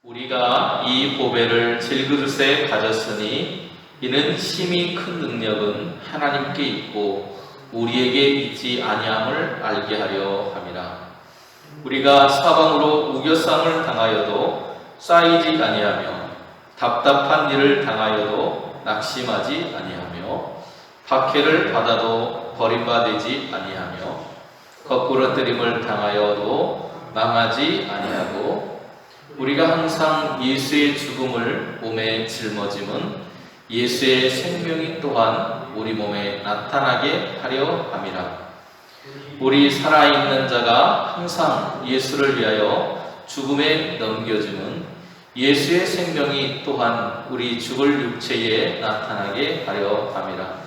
우리가 이 보배를 질그릇에 가졌으니 이는 심히 큰 능력은 하나님께 있고 우리에게 있지 아니함을 알게 하려 함이라. 우리가 사방으로 우겨쌈을 당하여도 쌓이지 아니하며 답답한 일을 당하여도 낙심하지 아니하며 박해를 받아도 버림받지 아니하며 거꾸러뜨림을 당하여도 망하지 아니하고 우리가 항상 예수의 죽음을 몸에 짊어짐은 예수의 생명이 또한 우리 몸에 나타나게 하려 함이라. 우리 살아있는 자가 항상 예수를 위하여 죽음에 넘겨짐은 예수의 생명이 또한 우리 죽을 육체에 나타나게 하려 함이라.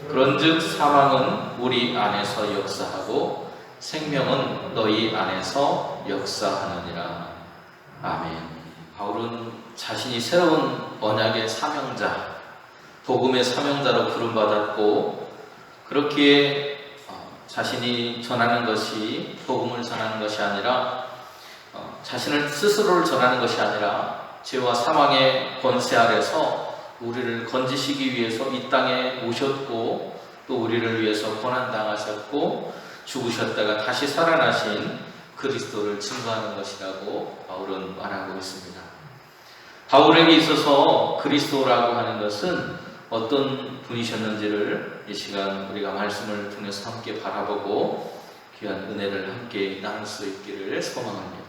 그런즉 사망은 우리 안에서 역사하고 생명은 너희 안에서 역사하느니라. 아멘. 바울은 자신이 새로운 언약의 사명자, 복음의 사명자로 부름받았고 그렇기에 자신이 전하는 것이 복음을 전하는 것이 아니라 자신을 스스로를 전하는 것이 아니라 죄와 사망의 권세 아래서 우리를 건지시기 위해서 이 땅에 오셨고 또 우리를 위해서 고난당하셨고 죽으셨다가 다시 살아나신 그리스도를 증거하는 것이라고 바울은 말하고 있습니다. 바울에게 있어서 그리스도라고 하는 것은 어떤 분이셨는지를 이 시간 우리가 말씀을 통해서 함께 바라보고 귀한 은혜를 함께 나눌 수 있기를 소망합니다.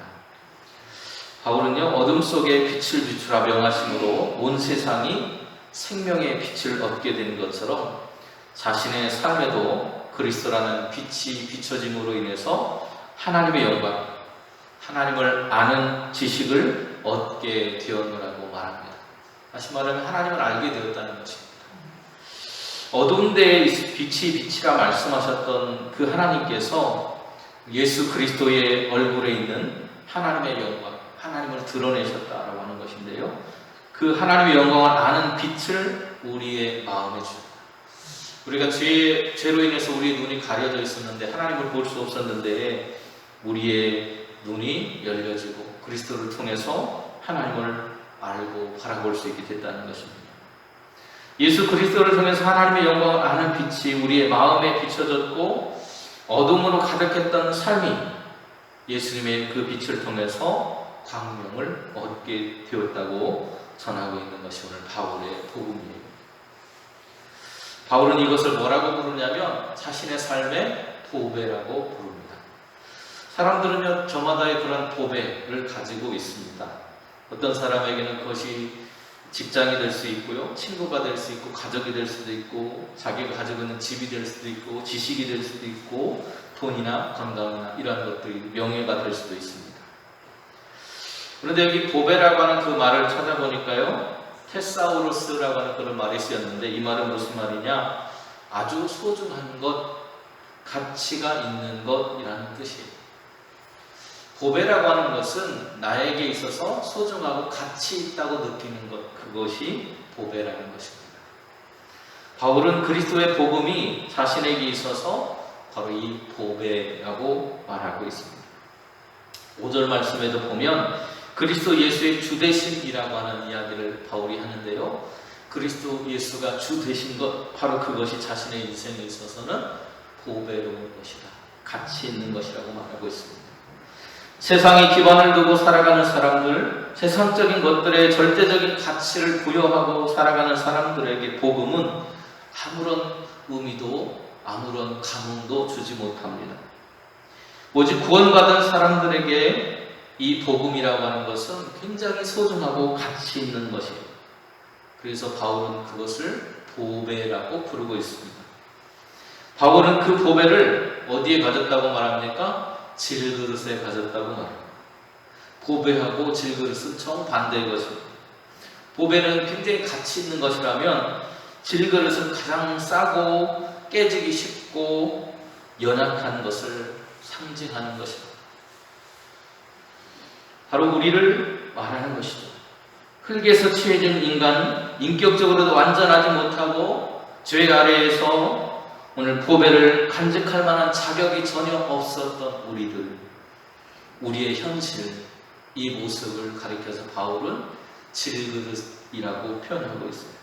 바울은요, 어둠 속에 빛을 비추라 명하심으로 온 세상이 생명의 빛을 얻게 된 것처럼 자신의 삶에도 그리스도라는 빛이 비춰짐으로 인해서 하나님의 영광, 하나님을 아는 지식을 얻게 되었노라고 말합니다. 다시 말하면 하나님을 알게 되었다는 것입니다. 어두운 데에 빛이 빛이라 말씀하셨던 그 하나님께서 예수 그리스도의 얼굴에 있는 하나님의 영광, 하나님을 드러내셨다라고 하는 것인데요. 그 하나님의 영광을 아는 빛을 우리의 마음에 주셨다. 우리가 죄로 인해서 우리의 눈이 가려져 있었는데 하나님을 볼 수 없었는데 우리의 눈이 열려지고 그리스도를 통해서 하나님을 알고 바라볼 수 있게 됐다는 것입니다. 예수 그리스도를 통해서 하나님의 영광을 아는 빛이 우리의 마음에 비춰졌고 어둠으로 가득했던 삶이 예수님의 그 빛을 통해서 광명을 얻게 되었다고 전하고 있는 것이 오늘 바울의 복음이에요. 바울은 이것을 뭐라고 부르냐면 자신의 삶의 보배라고 부릅니다. 사람들은요, 저마다의 그런 보배를 가지고 있습니다. 어떤 사람에게는 그것이 직장이 될 수 있고요, 친구가 될 수 있고, 가족이 될 수도 있고, 자기가 가지고 있는 집이 될 수도 있고, 지식이 될 수도 있고, 돈이나 건강이나 이러한 것들이 명예가 될 수도 있습니다. 그런데 여기 보배라고 하는 그 말을 찾아보니까요, 테사우로스라고 하는 그런 말이 쓰였는데 이 말은 무슨 말이냐? 아주 소중한 것, 가치가 있는 것이라는 뜻이에요. 보배라고 하는 것은 나에게 있어서 소중하고 가치 있다고 느끼는 것, 그것이 보배라는 것입니다. 바울은 그리스도의 복음이 자신에게 있어서 바로 이 보배라고 말하고 있습니다. 5절 말씀에도 보면 그리스도 예수의 주 되심이라고 하는 이야기를 바울이 하는데요. 그리스도 예수가 주 되신 것, 바로 그것이 자신의 인생에 있어서는 보배로운 것이다, 가치 있는 것이라고 말하고 있습니다. 세상에 기반을 두고 살아가는 사람들, 세상적인 것들에 절대적인 가치를 부여하고 살아가는 사람들에게 복음은 아무런 의미도 아무런 감흥도 주지 못합니다. 오직 구원받은 사람들에게 이 복음이라고 하는 것은 굉장히 소중하고 가치 있는 것이에요. 그래서 바울은 그것을 보배라고 부르고 있습니다. 바울은 그 보배를 어디에 가졌다고 말합니까? 질그릇에 가졌다고 말합니다. 보배하고 질그릇은 정반대의 것입니다. 보배는 굉장히 가치 있는 것이라면 질그릇은 가장 싸고 깨지기 쉽고 연약한 것을 상징하는 것입니다. 바로 우리를 말하는 것이죠. 흙에서 취해진 인간, 인격적으로도 완전하지 못하고 죄 아래에서 오늘 보배를 간직할 만한 자격이 전혀 없었던 우리들, 우리의 현실, 이 모습을 가리켜서 바울은 질그릇이라고 표현하고 있어요.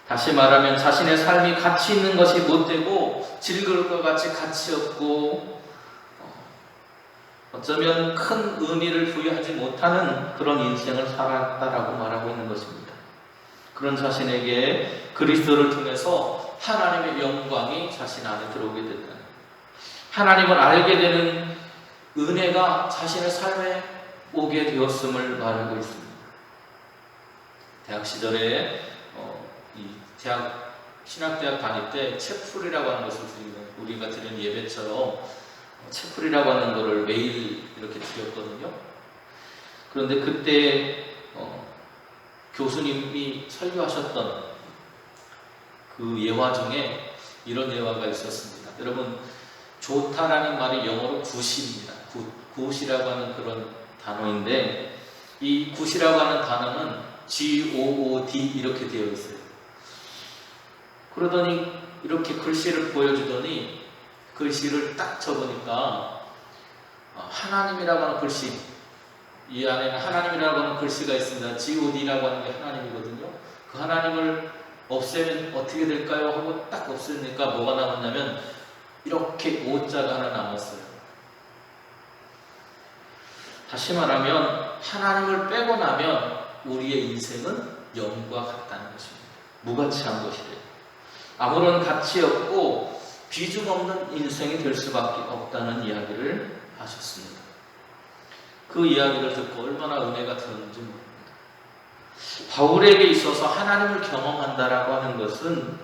다시 말하면 자신의 삶이 가치 있는 것이 못되고 질그릇과 같이 가치 없고 어쩌면 큰 의미를 부여하지 못하는 그런 인생을 살았다라고 말하고 있는 것입니다. 그런 자신에게 그리스도를 통해서 하나님의 영광이 자신 안에 들어오게 됐다. 하나님을 알게 되는 은혜가 자신의 삶에 오게 되었음을 말하고 있습니다. 대학 시절에 신학대학 다닐 때 채플이라고 하는 것을 우리가 드리는 예배처럼 채플이라고 하는 것을 매일 이렇게 드렸거든요. 그런데 그때 교수님이 설교하셨던 그 예화 중에 이런 예화가 있었습니다. 여러분, 좋다라는 말이 영어로 굿입니다. 굿이라고 하는 그런 단어인데, 이 굿이라고 하는 단어는 G-O-O-D 이렇게 되어 있어요. 그러더니 이렇게 글씨를 보여주더니 글씨를 딱 적으니까 하나님이라고 하는 글씨, 이 안에는 하나님이라고 하는 글씨가 있습니다. G-O-D라고 하는 게 하나님이거든요. 그 하나님을 없애면 어떻게 될까요? 하고 딱 없애니까 뭐가 남았냐면 이렇게 O자가 하나 남았어요. 다시 말하면 하나님을 빼고 나면 우리의 인생은 영과 같다는 것입니다. 무가치한 것이래요. 아무런 가치 없고 비중 없는 인생이 될 수밖에 없다는 이야기를 하셨습니다. 그 이야기를 듣고 얼마나 은혜가 들었는지 모릅니다. 바울에게 있어서 하나님을 경험한다라고 하는 것은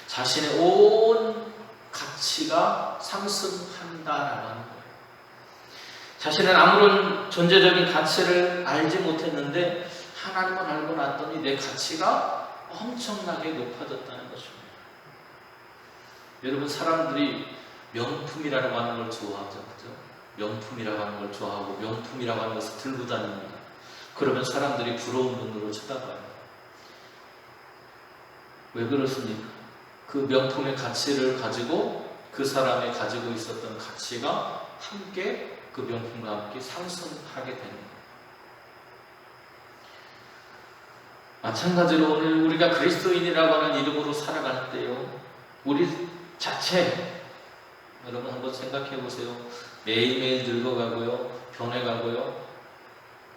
자신의 온 가치가 상승한다라고 하는 거예요. 자신은 아무런 존재적인 가치를 알지 못했는데 하나님을 알고 났더니 내 가치가 엄청나게 높아졌다는 것입니다. 여러분, 사람들이 명품이라고 하는 걸 좋아하죠. 그죠? 명품이라고 하는 걸 좋아하고 명품이라고 하는 것을 들고 다닙니다. 그러면 사람들이 부러운 눈으로 쳐다봐요. 왜 그렇습니까? 그 명품의 가치를 가지고 그 사람이 가지고 있었던 가치가 함께 그 명품과 함께 상승하게 되는 거예요. 마찬가지로 오늘 우리가 그리스도인이라고 하는 이름으로 살아갈 때요, 우리 자체, 여러분 한번 생각해 보세요. 매일매일 늙어가고요, 변해가고요,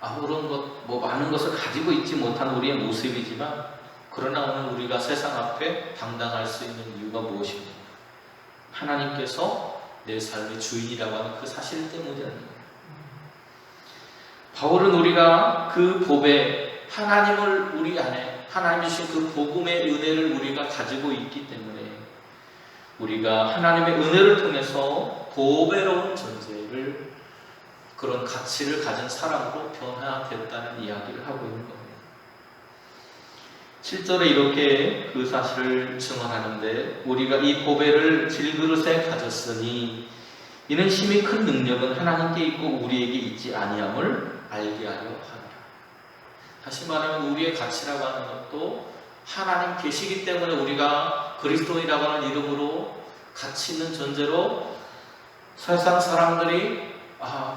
아무런 많은 것을 가지고 있지 못한 우리의 모습이지만, 그러나 오늘 우리가 세상 앞에 당당할 수 있는 이유가 무엇입니까? 하나님께서 내 삶의 주인이라고 하는 그 사실 때문이라는 거예요. 바울은 우리가 그 복에 하나님을 우리 안에, 하나님이 주신 그 복음의 은혜를 우리가 가지고 있기 때문에 우리가 하나님의 은혜를 통해서 보배로운 존재를, 그런 가치를 가진 사람으로 변화됐다는 이야기를 하고 있는 겁니다. 7절에 이렇게 그 사실을 증언하는데, 우리가 이 보배를 질그릇에 가졌으니 이는 심히 큰 능력은 하나님께 있고 우리에게 있지 아니함을 알게 하려 하노라. 다시 말하면 우리의 가치라고 하는 것도 하나님 계시기 때문에 우리가 그리스도인이라고 하는 이름으로 가치 있는 존재로 세상 사람들이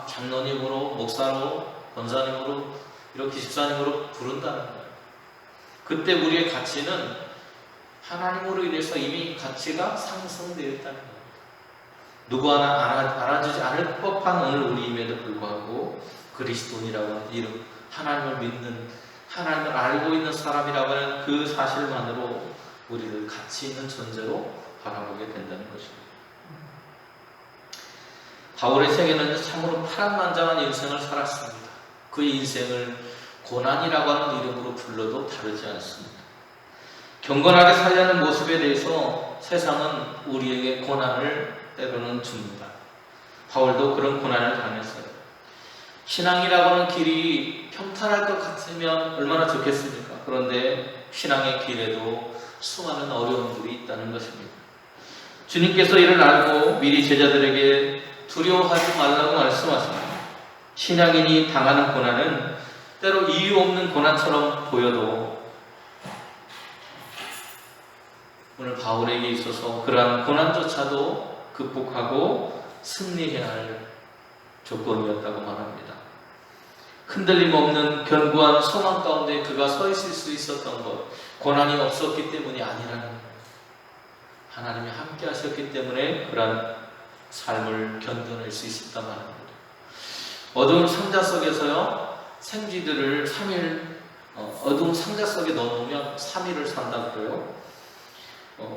장로님으로, 목사로, 권사님으로, 이렇게 집사님으로 부른다는 거예요. 그때 우리의 가치는 하나님으로 인해서 이미 가치가 상승되었다는 거예요. 누구 하나 알아주지 않을 법한 오늘 우리임에도 불구하고 그리스도인이라고 하는 이름, 하나님을 믿는, 하나님을 알고 있는 사람이라고 하는 그 사실만으로 우리를 가치 있는 존재로 바라보게 된다는 것입니다. 바울의 생애는 참으로 파란만장한 인생을 살았습니다. 그 인생을 고난이라고 하는 이름으로 불러도 다르지 않습니다. 경건하게 살려는 모습에 대해서 세상은 우리에게 고난을 때로는 줍니다. 바울도 그런 고난을 당했어요. 신앙이라고 하는 길이 평탄할 것 같으면 얼마나 좋겠습니까? 그런데 신앙의 길에도 수많은 어려움들이 있다는 것입니다. 주님께서 이를 알고 미리 제자들에게 두려워하지 말라고 말씀하십니다. 신앙인이 당하는 고난은 때로 이유 없는 고난처럼 보여도 오늘 바울에게 있어서 그러한 고난조차도 극복하고 승리해야 할 조건이었다고 말합니다. 흔들림 없는 견고한 소망 가운데 그가 서 있을 수 있었던 것, 고난이 없었기 때문이 아니라는 거예요. 하나님이 함께 하셨기 때문에 그런 삶을 견뎌낼 수 있었다는 겁니다. 어두운 상자 속에서요, 생쥐들을 3일, 어두운 상자 속에 넣어놓으면 3일을 산다고 그래요.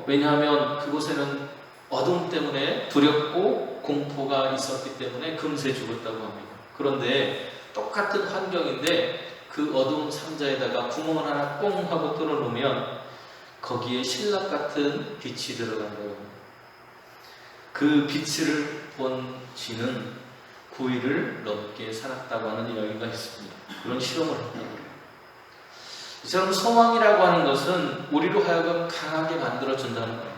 왜냐하면 그곳에는 어둠 때문에 두렵고 공포가 있었기 때문에 금세 죽었다고 합니다. 그런데 똑같은 환경인데 그 어두운 상자에다가 구멍을 하나 꽁 하고 뚫어놓으면 거기에 신랑 같은 빛이 들어간다고. 그 빛을 본 쥐는 9일을 넘게 살았다고 하는 이야기가 있습니다. 그런 실험을 했다고. 이처럼 소망이라고 하는 것은 우리로 하여금 강하게 만들어준다는 겁니다.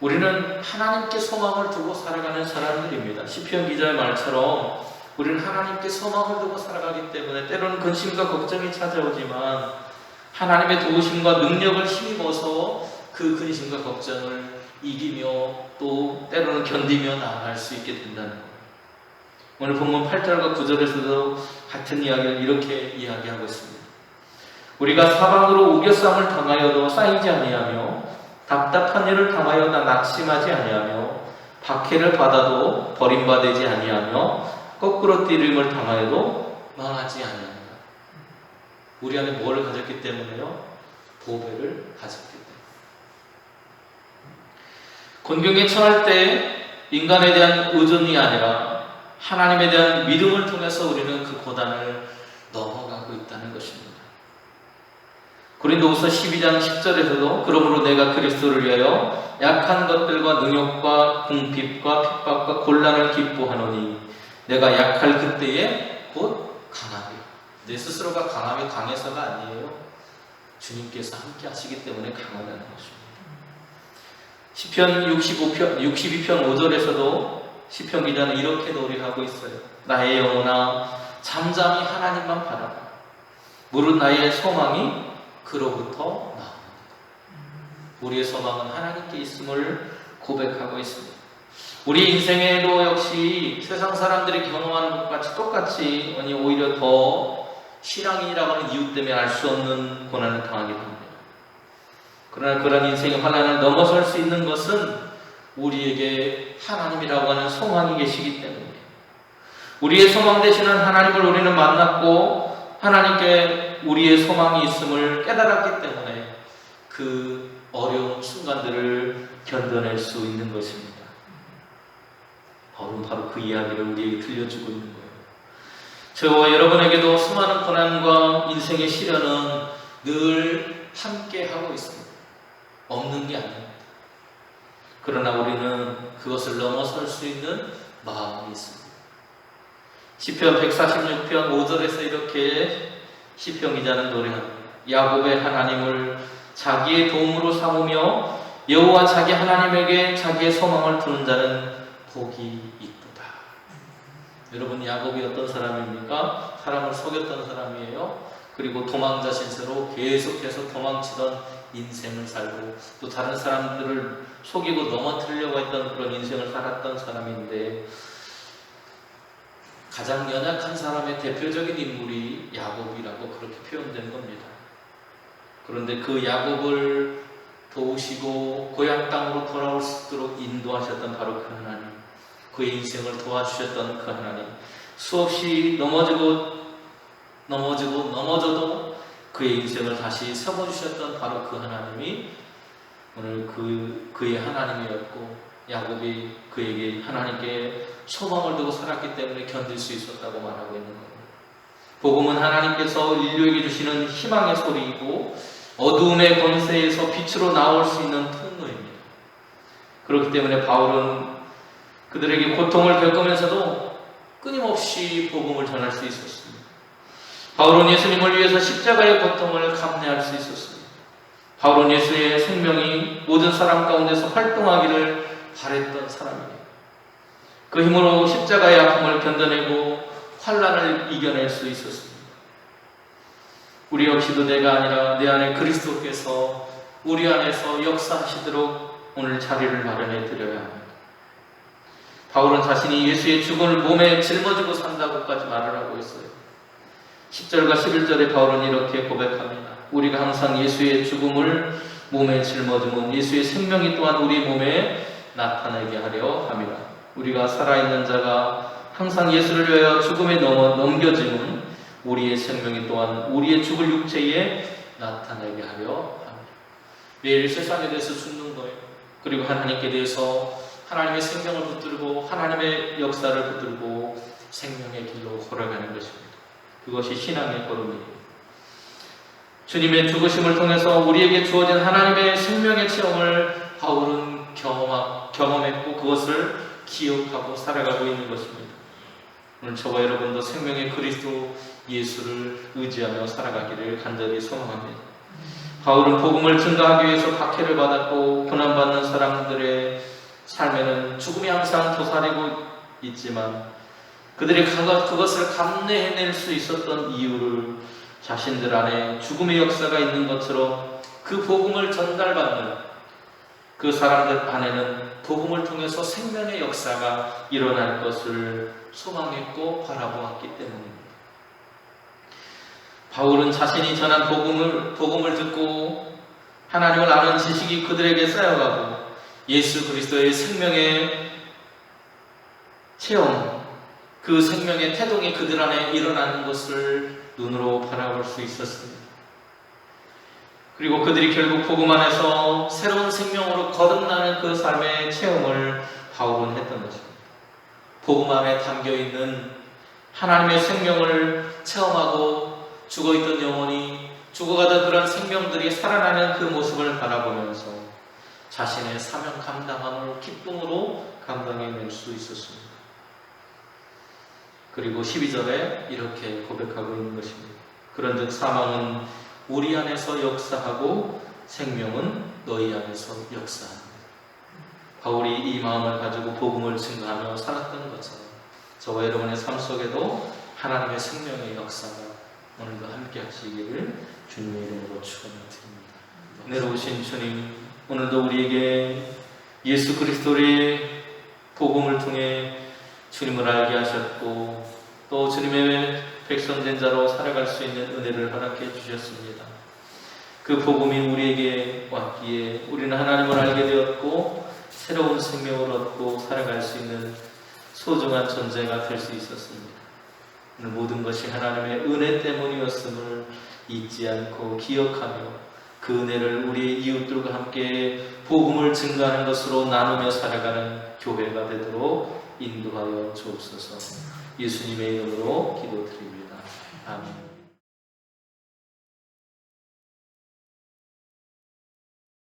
우리는 하나님께 소망을 두고 살아가는 사람들입니다. 시편 기자의 말처럼 우리는 하나님께 소망을 두고 살아가기 때문에 때로는 근심과 걱정이 찾아오지만 하나님의 도우심과 능력을 힘입어서 그 근심과 걱정을 이기며 또 때로는 견디며 나아갈 수 있게 된다는 거예요. 오늘 본문 8절과 9절에서도 같은 이야기를 이렇게 이야기하고 있습니다. 우리가 사방으로 우겨쌈을 당하여도 쌓이지 아니하며 답답한 일을 당하여도 낙심하지 아니하며 박해를 받아도 버림받지 아니하며 거꾸로 뛰림을 당하여도 망하지 아니하며. 우리 안에 뭐를 가졌기 때문에요? 보배를 가졌기 때문에. 곤경에 처할 때 인간에 대한 의존이 아니라 하나님에 대한 믿음을 통해서 우리는 그 고단을 넘어가고 있다는 것입니다. 고린도후서 12장 10절에서도 그러므로 내가 그리스도를 위하여 약한 것들과 능욕과 궁핍과 핍박과 곤란을 기뻐하노니 내가 약할 그때에 곧 강하리라. 내 스스로가 강해서가 아니에요. 주님께서 함께 하시기 때문에 강하다는 것입니다. 시편 62편 5절에서도 시편 기자는 이렇게 노래하고 있어요. 나의 영혼아 잠잠히 하나님만 바라봐. 무릇 나의 소망이 그로부터 나옵니다. 우리의 소망은 하나님께 있음을 고백하고 있습니다. 우리 인생에도 역시 세상 사람들이 경험하는 것과 똑같이 오히려 더 신앙인이라고 하는 이유 때문에 알 수 없는 고난을 당하기도 합니다. 그러나 그런 인생의 환난을 넘어설 수 있는 것은 우리에게 하나님이라고 하는 소망이 계시기 때문이에요. 우리의 소망 되시는 하나님을 우리는 만났고 하나님께 우리의 소망이 있음을 깨달았기 때문에 그 어려운 순간들을 견뎌낼 수 있는 것입니다. 바로 그 이야기를 우리에게 들려주고 있는 거예요. 저와 여러분에게도 수많은 고난과 인생의 시련은 늘 함께 하고 있습니다. 없는 게 아닙니다. 그러나 우리는 그것을 넘어설 수 있는 마음이 있습니다. 시편 146편 5절에서 이렇게 시편 기자는 노래합니다. 야곱의 하나님을 자기의 도움으로 삼으며 여호와 자기 하나님에게 자기의 소망을 두는 자는 복이 있도다. 여러분, 야곱이 어떤 사람입니까? 사람을 속였던 사람이에요. 그리고 도망자 신세로 계속해서 도망치던 인생을 살고 또 다른 사람들을 속이고 넘어뜨리려고 했던 그런 인생을 살았던 사람인데 가장 연약한 사람의 대표적인 인물이 야곱이라고 그렇게 표현된 겁니다. 그런데 그 야곱을 도우시고 고향 땅으로 돌아올 수 있도록 인도하셨던 바로 그 하나님, 그의 인생을 도와주셨던 그 하나님, 수없이 넘어져도 그의 인생을 다시 세워주셨던 바로 그 하나님이 오늘 그의 하나님이었고 야곱이 그에게 하나님께 소망을 두고 살았기 때문에 견딜 수 있었다고 말하고 있는 겁니다. 복음은 하나님께서 인류에게 주시는 희망의 소리이고 어두움의 권세에서 빛으로 나올 수 있는 통로입니다. 그렇기 때문에 바울은 그들에게 고통을 겪으면서도 끊임없이 복음을 전할 수 있었습니다. 바울은 예수님을 위해서 십자가의 고통을 감내할 수 있었습니다. 바울은 예수의 생명이 모든 사람 가운데서 활동하기를 바랬던 사람이에요. 그 힘으로 십자가의 아픔을 견뎌내고 환난을 이겨낼 수 있었습니다. 우리 역시도 내가 아니라 내 안에 그리스도께서 우리 안에서 역사하시도록 오늘 자리를 마련해 드려야 합니다. 바울은 자신이 예수의 죽음을 몸에 짊어지고 산다고까지 말을 하고 있어요. 10절과 11절에 바울은 이렇게 고백합니다. 우리가 항상 예수의 죽음을 몸에 짊어지면 예수의 생명이 또한 우리 몸에 나타나게 하려 함이라. 우리가 살아있는 자가 항상 예수를 위하여 죽음에 넘겨짐은 우리의 생명이 또한 우리의 죽을 육체에 나타나게 하려 합니다. 매일 세상에 대해서 죽는 거예요. 그리고 하나님께 대해서 하나님의 생명을 붙들고 하나님의 역사를 붙들고 생명의 길로 걸어가는 것입니다. 그것이 신앙의 걸음이에요. 주님의 죽으심을 통해서 우리에게 주어진 하나님의 생명의 체험을 바울은 경험했고 그것을 기억하고 살아가고 있는 것입니다. 오늘 저와 여러분도 생명의 그리스도 예수를 의지하며 살아가기를 간절히 소망합니다. 바울은 복음을 증거하기 위해서 박해를 받았고 고난받는 사람들의 삶에는 죽음이 항상 도사리고 있지만 그들이 그것을 감내해낼 수 있었던 이유를 자신들 안에 죽음의 역사가 있는 것처럼 그 복음을 전달받는 그 사람들 안에는 복음을 통해서 생명의 역사가 일어날 것을 소망했고 바라보았기 때문입니다. 바울은 자신이 전한 복음을 듣고 하나님을 아는 지식이 그들에게 쌓여가고 예수 그리스도의 생명의 체험, 그 생명의 태동이 그들 안에 일어나는 것을 눈으로 바라볼 수 있었습니다. 그리고 그들이 결국 복음 안에서 새로운 생명으로 거듭나는 그 삶의 체험을 바울은 했던 것입니다. 복음 안에 담겨있는 하나님의 생명을 체험하고 죽어있던 영혼이 죽어가던 그런 생명들이 살아나는 그 모습을 바라보면서 자신의 사명 감당함을 기쁨으로 감당해낼 수 있었습니다. 그리고 12절에 이렇게 고백하고 있는 것입니다. 그런즉 사망은 우리 안에서 역사하고 생명은 너희 안에서 역사합니다. 바울이 이 마음을 가지고 복음을 증거하며 살았던 것처럼 저와 여러분의 삶 속에도 하나님의 생명의 역사가 오늘도 함께 하시기를 주님의 이름으로 축원드립니다. 은혜로우신 주님, 오늘도 우리에게 예수 그리스도의 복음을 통해 주님을 알게 하셨고 또 주님의 백성된 자로 살아갈 수 있는 은혜를 허락해 주셨습니다. 그 복음이 우리에게 왔기에 우리는 하나님을 알게 되었고 새로운 생명을 얻고 살아갈 수 있는 소중한 존재가 될 수 있었습니다. 오늘 모든 것이 하나님의 은혜 때문이었음을 잊지 않고 기억하며 그 은혜를 우리 이웃들과 함께 복음을 증거하는 것으로 나누며 살아가는 교회가 되도록 인도하여 주옵소서. 예수님의 이름으로 기도드립니다.